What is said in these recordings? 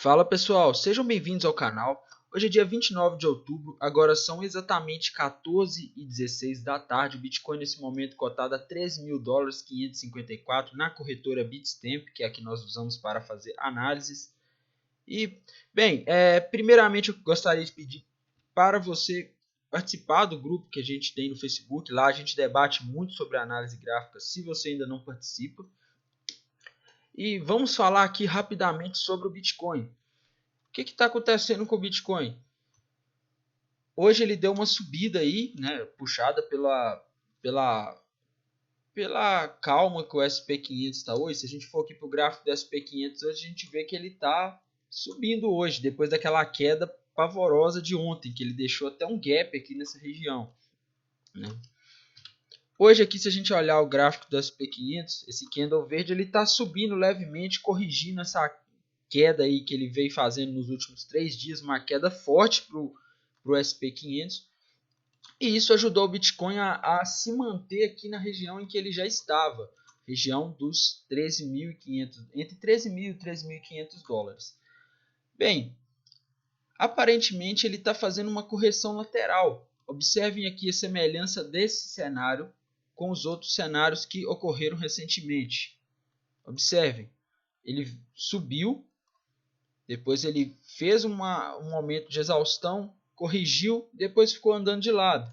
Fala pessoal, sejam bem-vindos ao canal. Hoje é dia 29 de outubro, agora são exatamente 14h16 da tarde. O Bitcoin nesse momento cotado a $13.554 na corretora Bitstamp, que é a que nós usamos para fazer análises. E, bem, primeiramente eu gostaria de pedir para você participar do grupo que a gente tem no Facebook. Lá a gente debate muito sobre análise gráfica, se você ainda não participa. E vamos falar aqui rapidamente sobre o Bitcoin. O que está acontecendo com o Bitcoin? Hoje ele deu uma subida aí, né, puxada pela calma que o SP500 está hoje. Se a gente for aqui para o gráfico do SP500 hoje, a gente vê que ele está subindo hoje, depois daquela queda pavorosa de ontem, que ele deixou até um gap aqui nessa região, né? Hoje aqui, se a gente olhar o gráfico do SP500, esse candle verde ele está subindo levemente, corrigindo essa queda aí que ele veio fazendo nos últimos 3 dias, uma queda forte para o SP500. E isso ajudou o Bitcoin a se manter aqui na região em que ele já estava, região dos 13.500, entre 13.000 e 13.500 dólares. Bem, aparentemente ele está fazendo uma correção lateral. Observem aqui a semelhança desse cenário com os outros cenários que ocorreram recentemente. Observem, ele subiu, depois ele fez um momento de exaustão, corrigiu, depois ficou andando de lado.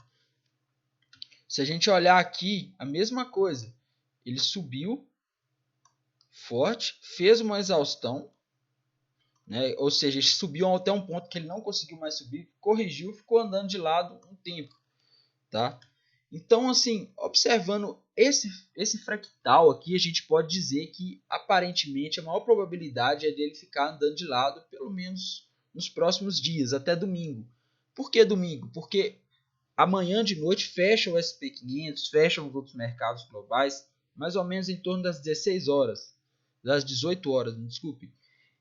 Se a gente olhar aqui, a mesma coisa. Ele subiu forte, fez uma exaustão, né? Ou seja, ele subiu até um ponto que ele não conseguiu mais subir, corrigiu, ficou andando de lado um tempo, tá? Então, assim, observando esse fractal aqui, a gente pode dizer que aparentemente a maior probabilidade é dele ficar andando de lado, pelo menos nos próximos dias, até domingo. Por que domingo? Porque amanhã de noite fecha o SP500, fecham os outros mercados globais, mais ou menos em torno das 16 horas, das 18 horas, desculpe.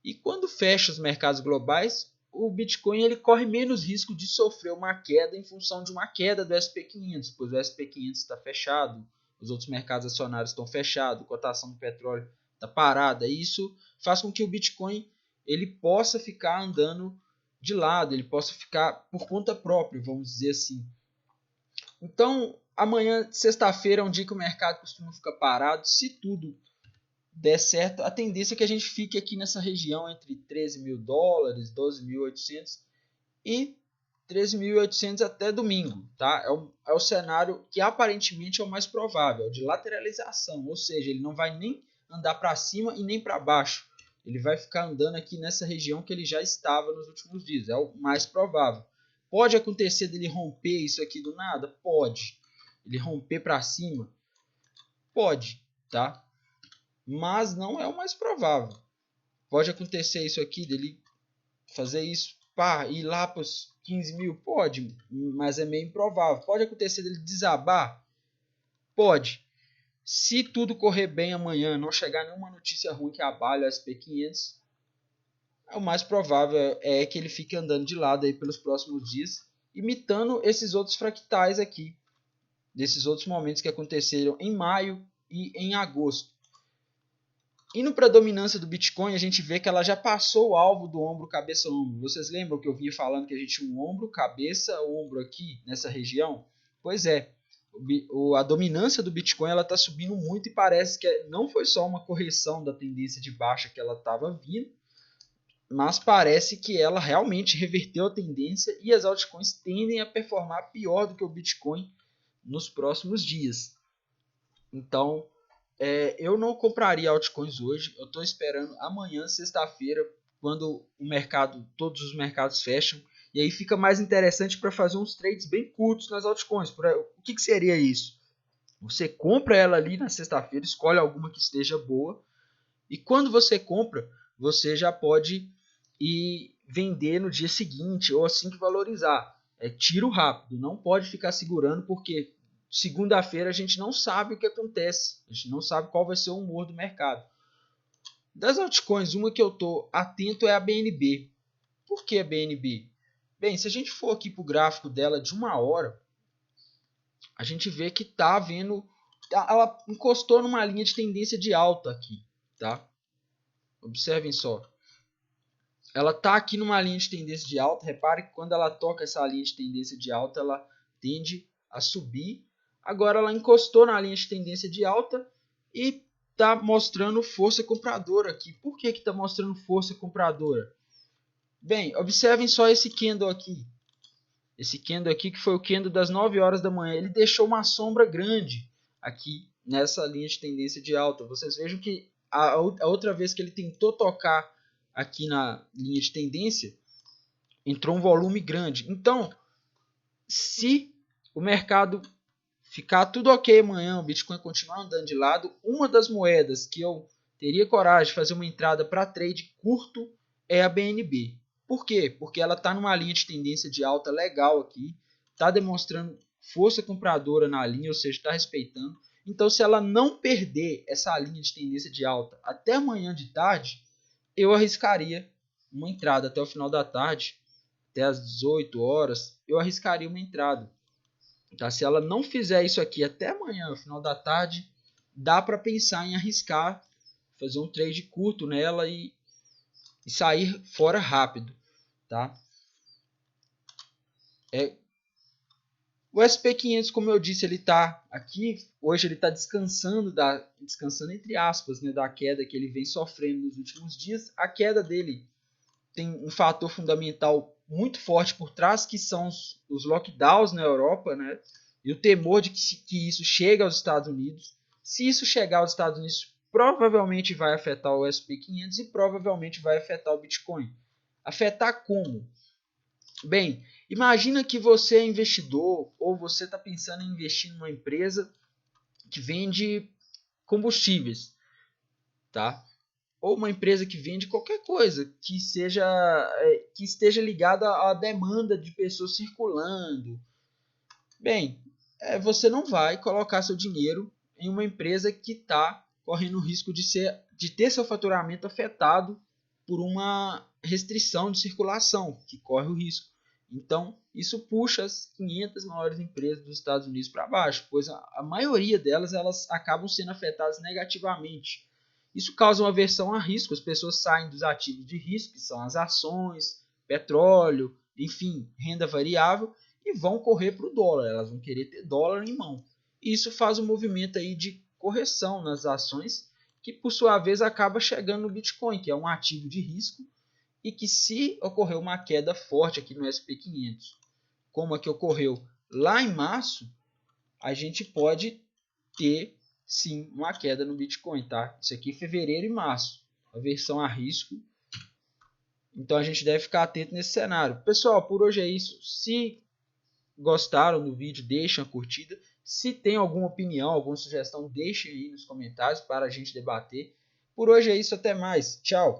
E quando fecha os mercados globais, o Bitcoin ele corre menos risco de sofrer uma queda em função de uma queda do SP500, pois o SP500 está fechado, os outros mercados acionários estão fechados, a cotação do petróleo está parada. E isso faz com que o Bitcoin ele possa ficar andando de lado, ele possa ficar por conta própria, vamos dizer assim. Então, amanhã, sexta-feira, é um dia que o mercado costuma ficar parado. Se tudo der certo, a tendência é que a gente fique aqui nessa região entre 13 mil dólares, 12.800 e 13.800 até domingo, tá? É o cenário que aparentemente é o mais provável, de lateralização, ou seja, ele não vai nem andar para cima e nem para baixo. Ele vai ficar andando aqui nessa região que ele já estava nos últimos dias, é o mais provável. Pode acontecer dele romper isso aqui do nada? Pode. Ele romper para cima? Pode, tá? Mas não é o mais provável. Pode acontecer isso aqui, dele fazer isso, pá, ir lá para os 15 mil? Pode, mas é meio improvável. Pode acontecer dele desabar? Pode. Se tudo correr bem amanhã, não chegar nenhuma notícia ruim que abale o SP500, o mais provável é que ele fique andando de lado aí pelos próximos dias, imitando esses outros fractais aqui, desses outros momentos que aconteceram em maio e em agosto. Indo para a dominância do Bitcoin, a gente vê que ela já passou o alvo do ombro, cabeça, ombro. Vocês lembram que eu vinha falando que a gente tinha um ombro, cabeça, ombro aqui nessa região? Pois é, a dominância do Bitcoin está subindo muito e parece que não foi só uma correção da tendência de baixa que ela estava vindo, mas parece que ela realmente reverteu a tendência e as altcoins tendem a performar pior do que o Bitcoin nos próximos dias. Então, eu não compraria altcoins hoje. Eu estou esperando amanhã, sexta-feira, quando todos os mercados fecham. E aí fica mais interessante para fazer uns trades bem curtos nas altcoins. O que seria isso? Você compra ela ali na sexta-feira, escolhe alguma que esteja boa. E quando você compra, você já pode ir vender no dia seguinte ou assim que valorizar. É tiro rápido, não pode ficar segurando porque segunda-feira a gente não sabe o que acontece, a gente não sabe qual vai ser o humor do mercado. Das altcoins, uma que eu estou atento é a BNB. Por que a BNB? Bem, se a gente for aqui para o gráfico dela de 1 hora, a gente vê que está vendo, ela encostou numa linha de tendência de alta aqui, tá? Observem só. ela está aqui numa linha de tendência de alta. Repare que quando ela toca essa linha de tendência de alta, ela tende a subir. Agora ela encostou na linha de tendência de alta e está mostrando força compradora aqui. Por que está mostrando força compradora? Bem, observem só esse candle aqui. Esse candle aqui, que foi o candle das 9 horas da manhã, ele deixou uma sombra grande aqui nessa linha de tendência de alta. Vocês vejam que a outra vez que ele tentou tocar aqui na linha de tendência, entrou um volume grande. Então, se o mercado ficar tudo ok amanhã, o Bitcoin continuar andando de lado, uma das moedas que eu teria coragem de fazer uma entrada para trade curto é a BNB. Por quê? Porque ela está numa linha de tendência de alta legal aqui, está demonstrando força compradora na linha, ou seja, está respeitando. Então, se ela não perder essa linha de tendência de alta até amanhã de tarde, eu arriscaria uma entrada até o final da tarde, até as 18 horas, eu arriscaria uma entrada. Tá? Se ela não fizer isso aqui até amanhã, no final da tarde, dá para pensar em arriscar, fazer um trade curto nela e sair fora rápido. Tá? O SP500, como eu disse, ele está aqui, hoje ele está descansando entre aspas, né, da queda que ele vem sofrendo nos últimos dias. A queda dele tem um fator fundamental muito forte por trás, que são os lockdowns na Europa, né? E o temor de que isso chegue aos Estados Unidos. Se isso chegar aos Estados Unidos, provavelmente vai afetar o SP500 e provavelmente vai afetar o Bitcoin. Afetar como? Bem, imagina que você é investidor ou você está pensando em investir numa empresa que vende combustíveis, tá? Ou uma empresa que vende qualquer coisa que esteja ligada à demanda de pessoas circulando. Bem, você não vai colocar seu dinheiro em uma empresa que está correndo o risco de ter seu faturamento afetado por uma restrição de circulação, que corre o risco. Então, isso puxa as 500 maiores empresas dos Estados Unidos para baixo, pois a maioria delas elas acabam sendo afetadas negativamente. Isso causa uma aversão a risco, as pessoas saem dos ativos de risco, que são as ações, petróleo, enfim, renda variável, e vão correr para o dólar, elas vão querer ter dólar em mão. E isso faz um movimento aí de correção nas ações, que por sua vez acaba chegando no Bitcoin, que é um ativo de risco, e que se ocorrer uma queda forte aqui no SP500, como a que ocorreu lá em março, a gente pode ter sim uma queda no Bitcoin, tá? Isso aqui é fevereiro e março, aversão a risco. Então a gente deve ficar atento nesse cenário. Pessoal, por hoje é isso. Se gostaram do vídeo, deixem a curtida. Se tem alguma opinião, alguma sugestão, deixem aí nos comentários para a gente debater. Por hoje é isso, até mais. Tchau!